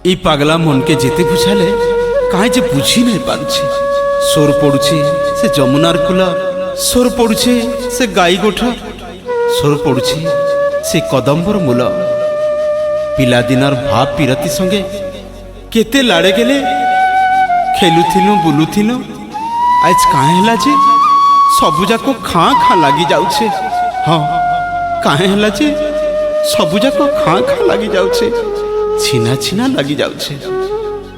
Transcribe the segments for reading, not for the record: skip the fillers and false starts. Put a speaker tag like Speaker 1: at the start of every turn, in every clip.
Speaker 1: ई पागला मन के जेते बुझाले काहे जे बुझी नहीं पारुछे। सोर पड़ुछे से जमुनार कूल, सोर पड़ुछे से गाई गोठर, सोर पड़ुछे से कदम्बर मूल। पिलादिनर भाव पीरती संगे केते लाड़े गेले खेलुथिलु बुलुथिलु। आज काहे हला जे सबुजाक खाँ खाँ लगी जाउछे। हाँ काहे हला जे सबुजाक खाँ खाँ लगी जाउछे, छीना छीना लगी जाउछे।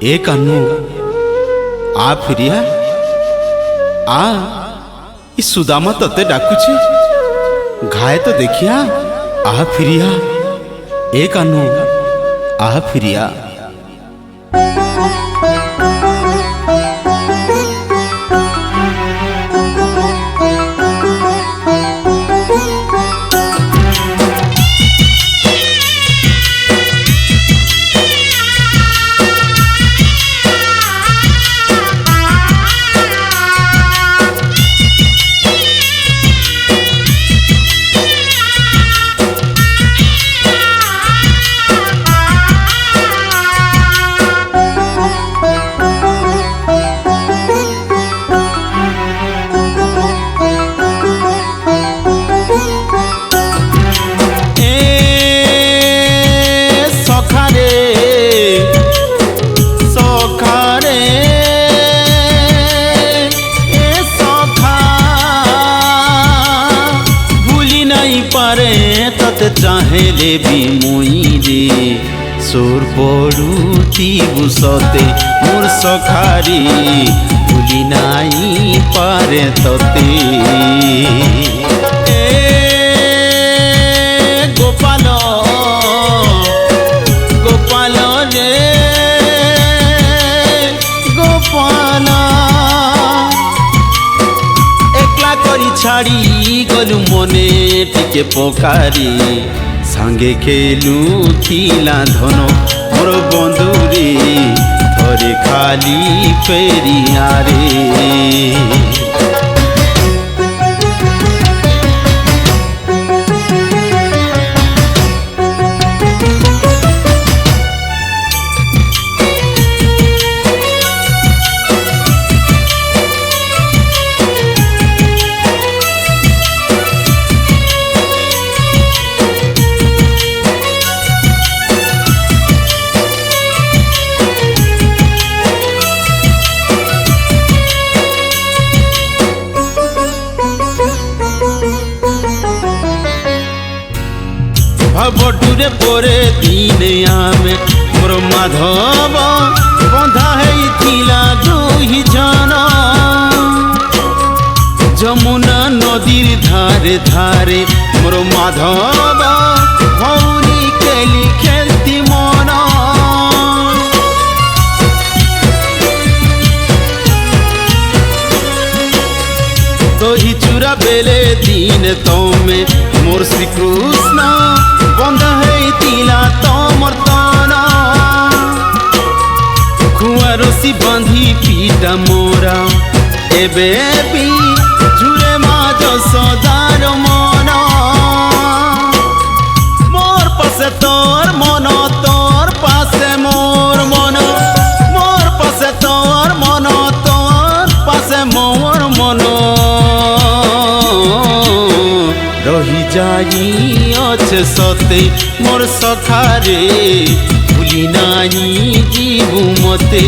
Speaker 1: ए कान्हू आ फिरिया आ, ई सुदामा तते डाकुछे, घाय तो देखिया। आ फिरिया ए कान्हू आ फिरिया।
Speaker 2: चाहेले भी मुई रे सोर पड़ुती बुसते मोर सखारी भूली नाई पारे तते। गोपाल गोपाल रे गोपाल, एकला करी छाड़ी गलु मने टिके पोकारी। सांगे खेलु थिला धन मोर बंधुरे थरे खाली फेरिया रे। बटुरे परे दिने आमे मोर माधव बंधा हेइथिला दुहि जन। जमुना नदीर धारे धारे मोर माधव भौरी केली खेलती मन। दही चूरा बेले दिन तमे मोर श्री कृष्ण बंधा हेइथिला तमर तन। खुआ रसी बांधी पीटा मोरा एबे भी झुरे माज सदार मन। मोर पासे तोर मन तोर पासे मोर मन, मोर पासे तोर मन तोर पासे मोर मन। रही जाई अच्छे सते मोर सखारे भूली नाई जीवु मते।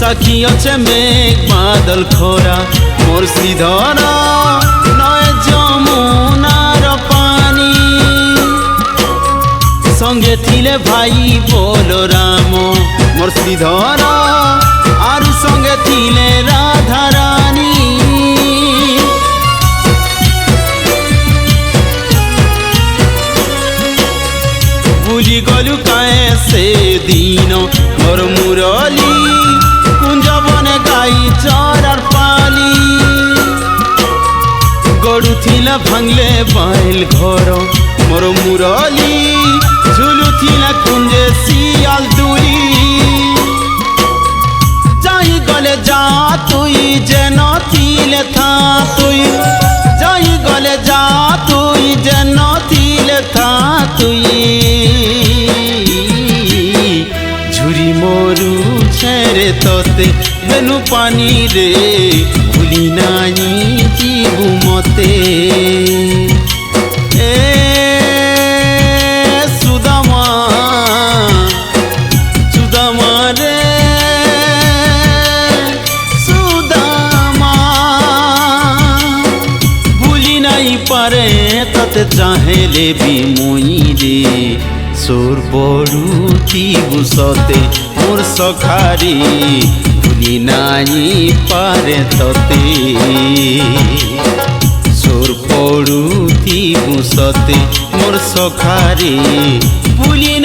Speaker 2: सखी अच्छे मेघ बादल खोरा मोर श्रीधर नय जमुनार पानी। संगे थिले भाई बोलो राम मोर श्रीधर आरु संगे थिले राधा रानी। से दिन मोर मुरली कुंजबने गाई चरार पाली गड़ुथिला भांगले बाइल घर मोर मुरली झुलुथिला कुंजे सियाल दुई जाई गले जा तुई जेन थिले था तुई जाई गले जा तुई जेन थिले था तुई झुरी मोरू छेरे तोते बेनु पानी रे भूली नाई जीवु मते ए सुदामा सुदामा रे सुदामा भूली नाई पारे तते चाहेले भी मुई रे सोर पड़ू थी सते मोर सखारी भूली नाई पारे तते सोर पड़ू थी सते मोर सखारी भूली